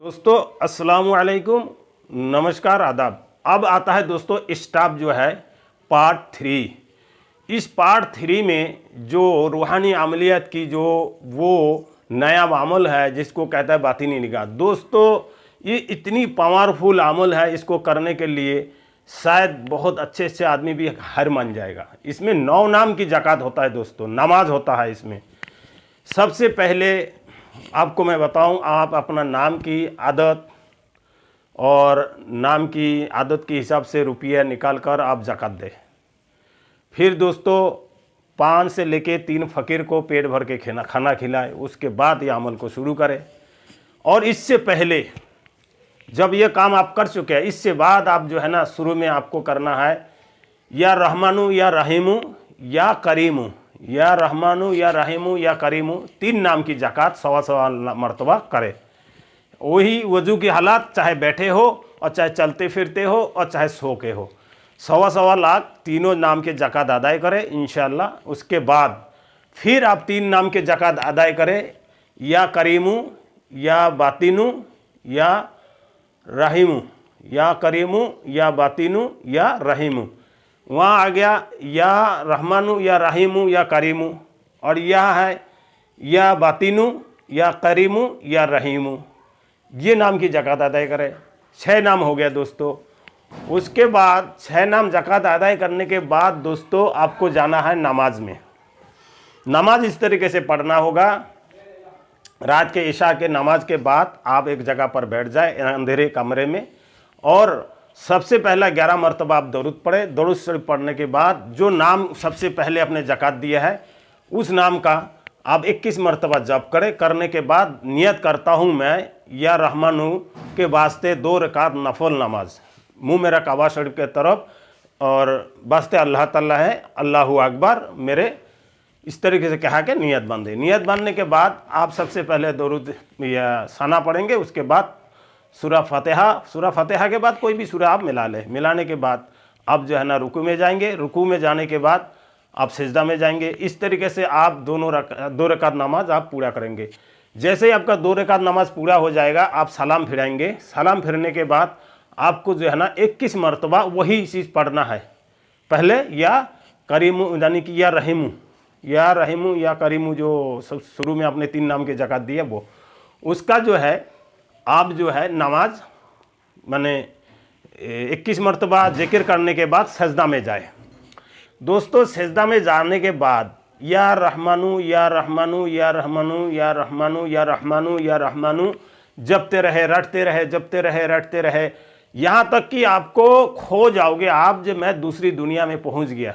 दोस्तों अस्सलाम वालेकुम, नमस्कार, आदाब। अब आता है दोस्तों स्टाफ जो है पार्ट 3। इस पार्ट 3 में जो रूहानी अमलियत की जो वो नया अमल है जिसको कहता है बातिनी निगाह। दोस्तों ये इतनी पावरफुल अमल है, इसको करने के लिए शायद बहुत अच्छे से आदमी भी हार मान जाएगा। इसमें 9 नाम की ज़कात होता है दोस्तों, नमाज होता है इसमें। सबसे पहले आपको मैं बताऊं, आप अपना नाम की आदत और नाम की आदत के हिसाब से रुपया निकाल कर आप ज़कात दें। फिर दोस्तों 5 से लेके 3 फ़कीर को पेट भर के खाना खिलाए, उसके बाद ये अमल को शुरू करें। और इससे पहले जब ये काम आप कर चुके हैं, इससे बाद आप जो है ना शुरू में आपको करना है या रहमानु या रहीमु या करीमु, या रहमानु या रहीमु या करीमु, 3 नाम की ज़कात 100 मरतबा करे। वही वजू की हालात, चाहे बैठे हो और चाहे चलते फिरते हो और चाहे सो के हो, 100 लाख तीनों नाम के ज़कात अदाय करें इंशाअल्लाह। उसके बाद फिर आप 3 नाम के ज़कात अदाय करें, या करीमु या बातिनु या रहीमु, या करीमु या बातिनु या रहीमु। वहाँ आ गया या रहमानु या रहीमु या करीमु, और यह है या बातिनु या करीमु या रहीमु। ये नाम की ज़कात अदा करें। 6 नाम हो गया दोस्तों। उसके बाद 6 नाम ज़कात अदा करने के बाद दोस्तों आपको जाना है नमाज में। नमाज इस तरीके से पढ़ना होगा, रात के इशा के नमाज के बाद आप एक जगह पर बैठ जाए अंधेरे कमरे में, और सबसे पहला 11 मरतबा आप दरूद पढ़े। दरूद शरीफ पढ़ने के बाद जो नाम सबसे पहले अपने ज़कात दिया है उस नाम का आप 21 मरतबा जप करें। करने के बाद नियत करता हूँ मैं या रहमानु के वास्ते 2 रकात नफल नमाज, मुँह मेरा काबा शरीफ के तरफ, और वास्ते अल्लाह ताला है, अल्लाहु अकबर मेरे, इस तरीके से कहा के नियत बांधे। नियत बांधने के बाद आप सबसे पहले दरूद या सना पढ़ेंगे। उसके बाद सूरा फतेहा के बाद कोई भी सूरा आप मिला लें। मिलाने के बाद आप जो है ना रुकू में जाएंगे। रुकू में जाने के बाद आप सिजदा में जाएंगे। इस तरीके से आप 2 रकात नमाज आप पूरा करेंगे। जैसे ही आपका 2 रकात नमाज पूरा हो जाएगा, आप सलाम फिराएंगे। सलाम फिरने के बाद आपको जो है ना 21 मरतबा वही चीज़ पढ़ना है। पहले या करीमु यानी कि या रहीमु या करीमु, जो शुरू में आपने 3 नाम के ज़कात दिए वो, उसका जो है आप जो है नमाज माने 21 मरतबा जिक्र करने के बाद सजदा में जाए। दोस्तों सजदा में जाने के बाद या रहमानु या रहमानु या रहमानु या रहमानु या रहमानु या रहमानु जपते रहे, रटते रहे, जपते रहे, रटते रहे, यहाँ तक कि आपको खो जाओगे आप, जब मैं दूसरी दुनिया में पहुँच गया।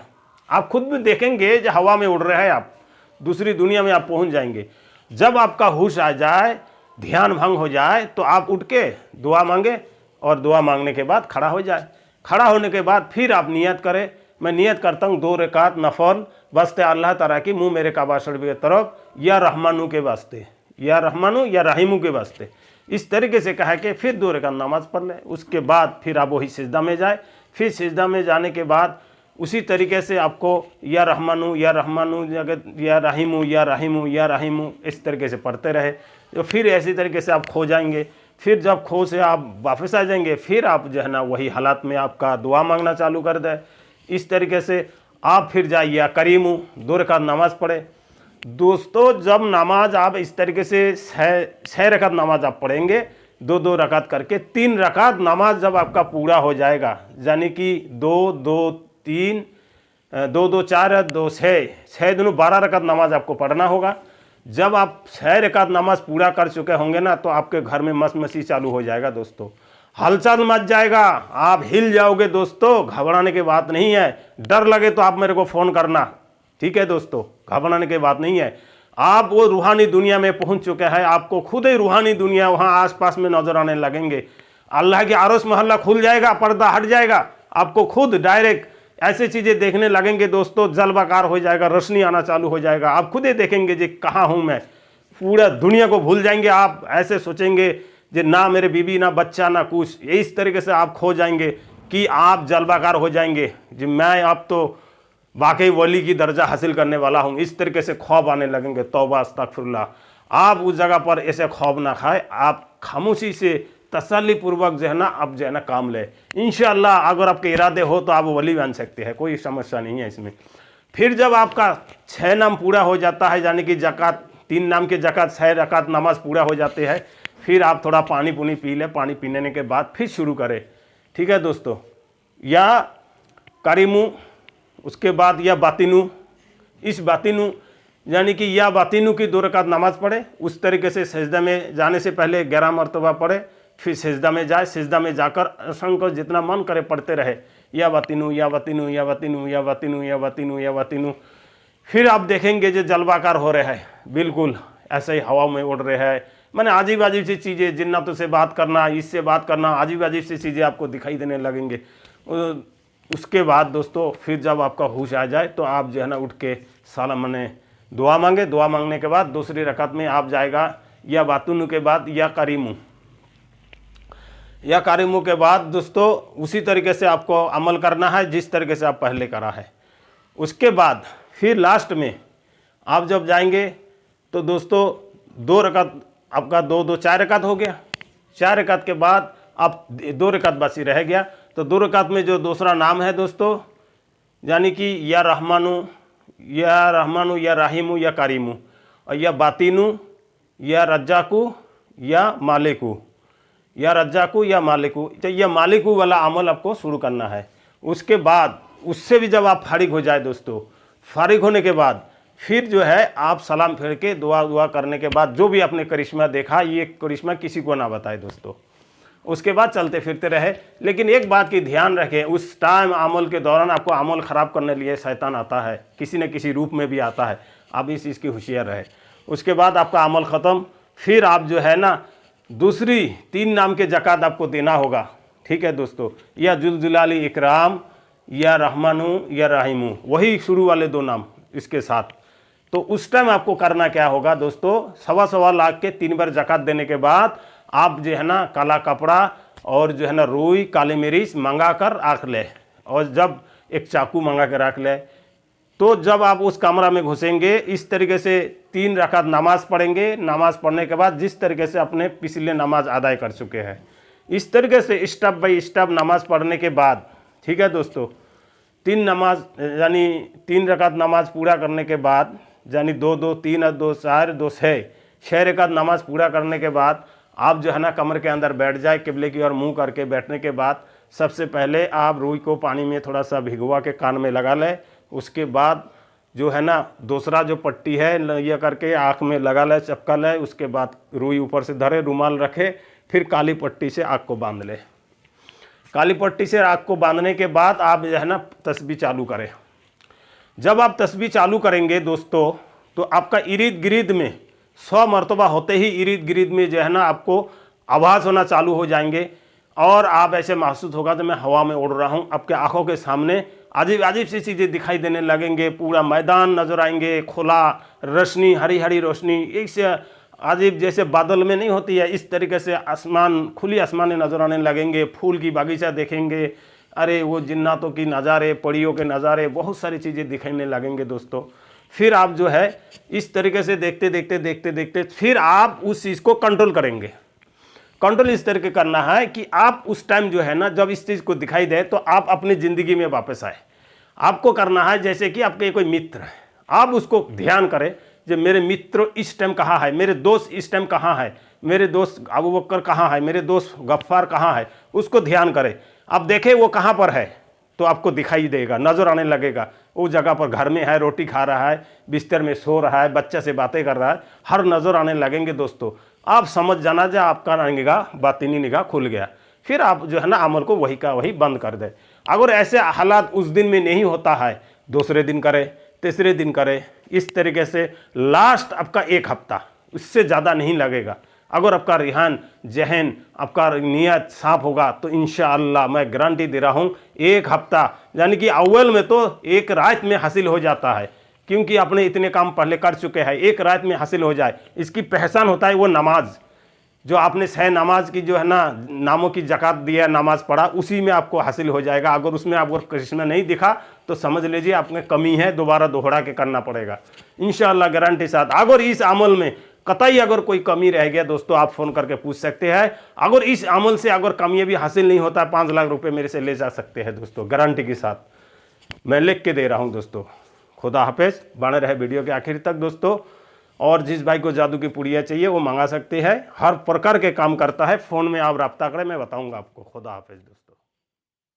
आप खुद भी देखेंगे जो हवा में उड़ रहे हैं, आप दूसरी दुनिया में आप पहुँच जाएंगे। जब आपका होश आ जाए, ध्यान भंग हो जाए, तो आप उठ के दुआ मांगे, और दुआ मांगने के बाद खड़ा हो जाए। खड़ा होने के बाद फिर आप नियत करें, मैं नियत करता हूँ 2 रकात नफल वास्ते अल्लाह ताला की, मुँह मेरे काबा शरीफ की तरफ, या रहमानु के वास्ते, या रहमानु या रहीमु के वास्ते। इस तरीके से कहा कि फिर 2 रकात नमाज पढ़ लें। उसके बाद फिर आप वही सिजदा में जाए। फिर सिजदा में जाने के बाद उसी तरीके से आपको या रहमानु या रहमानु या रहीमु या रहीमु या रहीमु इस तरीके से पढ़ते रहे। तो फिर ऐसी तरीके से आप खो जाएंगे। फिर जब खो से आप वापस आ जाएंगे, फिर आप जो है ना वही हालात में आपका दुआ मांगना चालू कर दे। इस तरीके से आप फिर जाइए करीमु, 2 रकात नमाज पढ़े। दोस्तों जब नमाज आप इस तरीके से 6 रकात नमाज आप पढ़ेंगे, 2-2 रकात करके, 3 रकात नमाज जब आपका पूरा हो जाएगा, यानी कि 2-2-3 2-2 4 2 6 दोनों 12 रकात नमाज आपको पढ़ना होगा। जब आप 6 रकात नमाज पूरा कर चुके होंगे ना, तो आपके घर में मस्त मस्ती चालू हो जाएगा दोस्तों। हलचल मच जाएगा, आप हिल जाओगे दोस्तों। घबराने की बात नहीं है। डर लगे तो आप मेरे को फ़ोन करना, ठीक है दोस्तों, घबराने की बात नहीं है। आप वो रूहानी दुनिया में पहुंच चुके हैं, आपको खुद ही रूहानी दुनिया वहाँ आसपास में नजर आने लगेंगे। अल्लाह के आरोस मोहल्ला खुल जाएगा, पर्दा हट जाएगा, आपको खुद डायरेक्ट ऐसी चीज़ें देखने लगेंगे दोस्तों। जलवाकार हो जाएगा, रोशनी आना चालू हो जाएगा। आप खुद ही देखेंगे जी कहाँ हूँ मैं, पूरा दुनिया को भूल जाएंगे। आप ऐसे सोचेंगे जी ना मेरे बीबी ना बच्चा ना कुछ, इस तरीके से आप खो जाएंगे कि आप जलवाकार हो जाएंगे जी मैं अब तो वाकई वली की दर्जा हासिल करने वाला हूँ। इस तरीके से ख्वाब आने लगेंगे। तौबा अस्तगफिरुल्लाह। आप उस जगह पर ऐसे ख्वाब ना खाए। आप खामोशी से तसल्ली पूर्वक जो है ना अब जो है ना काम ले। इंशाअल्लाह अगर आपके इरादे हो तो आप वली बन सकते हैं, कोई समस्या नहीं है इसमें। फिर जब आपका 6 नाम पूरा हो जाता है, यानी कि ज़कात 3 नाम के ज़कात 6 रकात नमाज पूरा हो जाते हैं, फिर आप थोड़ा पानी पुनी पी लें। पानी पीने के बाद फिर शुरू करें, ठीक है दोस्तों। या कारिमू, उसके बाद या बातिनू, इस बातिनू यानी कि या बातिनू की 2 रकात नमाज पढ़े। उस तरीके से सजदा में जाने से पहले 11 मरतबा पढ़े, फिर सजदा में जाए, सजदा में जाकर असंख्य जितना मन करे पढ़ते रहे, या बातिनू या बातिनू या बातिनू या बातिनू या बातिनू या बातिनू। फिर आप देखेंगे जो जलवाकार हो रहे हैं, बिल्कुल ऐसे ही हवा में उड़ रहे हैं। मैंने अजीब अजीब सी चीज़ें, जिन्नातों से बात करना, इससे बात करना, अजीब अजीब सी चीज़ें आपको दिखाई देने लगेंगे। उसके बाद दोस्तों फिर जब आपका होश आ जाए तो आप जो है ना उठ के सलाम मने दुआ मांगे। दुआ मांगने के बाद दूसरी रकात में आप जाएगा या बातिनू के बाद या कारिमू, या कारिमू के बाद दोस्तों उसी तरीके से आपको अमल करना है जिस तरीके से आप पहले करा है। उसके बाद फिर लास्ट में आप जब जाएंगे तो दोस्तों 2 रकात आपका 2 4 रकात हो गया। 4 रकात के बाद आप 2 रकात बाकी रह गया, तो 2 रकात में जो दूसरा नाम है दोस्तों, यानी कि या रहमानू या राहिमू या कारिमू, और या बातिनू या रज्जाकू या मालिकू, या रज्जाकू या मालिकू, तो यह मालिकू वाला अमल आपको शुरू करना है। उसके बाद उससे भी जब आप फारिग हो जाए दोस्तों, फारिग होने के बाद फिर जो है आप सलाम फेर के दुआ करने के बाद जो भी आपने करिश्मा देखा, ये करिश्मा किसी को ना बताए दोस्तों। उसके बाद चलते फिरते रहे। लेकिन एक बात की ध्यान रखें, उस टाइम अमल के दौरान आपको अमल ख़राब करने लिए शैतान आता है, किसी न किसी रूप में भी आता है, आप इस चीज़ की होशियार रहे। उसके बाद आपका अमल ख़त्म, फिर आप जो है ना दूसरी 3 नाम के ज़कात आपको देना होगा, ठीक है दोस्तों। या जुलजुलाली इकराम या रहमानू या राहिमू, वही शुरू वाले 2 नाम इसके साथ। तो उस टाइम आपको करना क्या होगा दोस्तों, 1.25 लाख के 3 बार ज़कात देने के बाद आप जो है ना काला कपड़ा और जो है ना रुई काली मिर्च मंगा कर रख ले, और जब एक चाकू मंगा कर रख ले, तो जब आप उस कमरा में घुसेंगे इस तरीके से 3 रकात नमाज पढ़ेंगे। नमाज पढ़ने के बाद जिस तरीके से अपने पिछले नमाज अदा कर चुके हैं, इस तरीके से स्टेप बाई स्टेप नमाज पढ़ने के बाद, ठीक है दोस्तों, 3 नमाज यानी 3 रकात नमाज पूरा करने के बाद, यानी 2 2 3 2 4 2 6 रकात नमाज पूरा करने के बाद आप जो है ना कमरे के अंदर बैठ जाए, किबले की ओर मुंह करके बैठने के बाद सबसे पहले आप रुई को पानी में थोड़ा सा भिगवा के कान में लगा लें। उसके बाद जो है ना दूसरा जो पट्टी है ये करके आँख में लगा ले, चपका ले। उसके बाद रुई ऊपर से धरे, रुमाल रखे, फिर काली पट्टी से आँख को बांध ले। काली पट्टी से आँख को बांधने के बाद आप जो है ना तस्बीह चालू करें। जब आप तस्बीह चालू करेंगे दोस्तों, तो आपका इर्द गिर्द में 100 मरतबा होते ही इर्द गिर्द में जो है ना आपको आवाज़ होना चालू हो जाएंगे, और आप ऐसे महसूस होगा तो मैं हवा में उड़ रहा हूँ। आपके आंखों के सामने अजीब अजीब सी चीज़ें दिखाई देने लगेंगे, पूरा मैदान नजर आएंगे, खुला रोशनी, हरी हरी रोशनी, एक अजीब जैसे बादल में नहीं होती है, इस तरीके से आसमान, खुली आसमानें नजर आने लगेंगे। फूल की बागीचा देखेंगे, अरे वो जिन्नातों की नज़ारे, परियों के नज़ारे, बहुत सारी चीज़ें दिखाने लगेंगे दोस्तों। फिर आप जो है इस तरीके से देखते देखते देखते देखते फिर आप उस चीज़ को कंट्रोल करेंगे। कंट्रोल इस तरीके करना है कि आप उस टाइम जो है ना जब इस चीज़ को दिखाई दे तो आप अपनी ज़िंदगी में वापस आए। आपको करना है जैसे कि आपके कोई मित्र है, आप उसको ध्यान करें जो मेरे मित्र इस टाइम कहाँ है, मेरे दोस्त इस टाइम कहाँ है, मेरे दोस्त अबू बकर कहाँ है, मेरे दोस्त गफ्फार कहाँ है, उसको ध्यान करें। आप देखें वो कहाँ पर है तो आपको दिखाई देगा, नज़र आने लगेगा। वो जगह पर घर में है, रोटी खा रहा है, बिस्तर में सो रहा है, बच्चे से बातें कर रहा है, हर नज़र आने लगेंगे दोस्तों। आप समझ जाना जो आपका निगाह, बातिनी निगाह खुल गया। फिर आप जो है ना अमल को वही का वही बंद कर दें। अगर ऐसे हालात उस दिन में नहीं होता है, दूसरे दिन करें, तीसरे दिन करें, इस तरीके से लास्ट आपका 1 हफ्ता, उससे ज़्यादा नहीं लगेगा। अगर आपका रिहान जहन, आपका नियत साफ होगा तो इंशाअल्लाह मैं गारंटी दे रहा हूँ 1 हफ्ता, यानी कि अव्वल में तो 1 रात में हासिल हो जाता है, क्योंकि आपने इतने काम पहले कर चुके हैं। 1 रात में हासिल हो जाए, इसकी पहचान होता है वो नमाज जो आपने 6 नमाज की जो है ना नामों की ज़कात दिया, नमाज पढ़ा, उसी में आपको हासिल हो जाएगा। अगर उसमें आपको करिश्मा नहीं दिखा तो समझ लीजिए आपने कमी है, दोबारा दोहरा के करना पड़ेगा इंशाअल्लाह गारंटी साथ। अगर इस अमल में कतई अगर कोई कमी रह गया दोस्तों, आप फ़ोन करके पूछ सकते हैं। अगर इस अमल से अगर कामयाबी हासिल नहीं होता, 5 लाख रुपए मेरे से ले जा सकते हैं दोस्तों, गारंटी के साथ मैं लिख के दे रहा हूं दोस्तों। खुदा हाफिज, बने रहे वीडियो के आखिर तक दोस्तों। और जिस भाई को जादू की पुड़िया चाहिए वो मंगा सकते हैं, हर प्रकार के काम करता है। फ़ोन में आप रब्ता करें, मैं बताऊँगा आपको। खुदा हाफिज दोस्तों।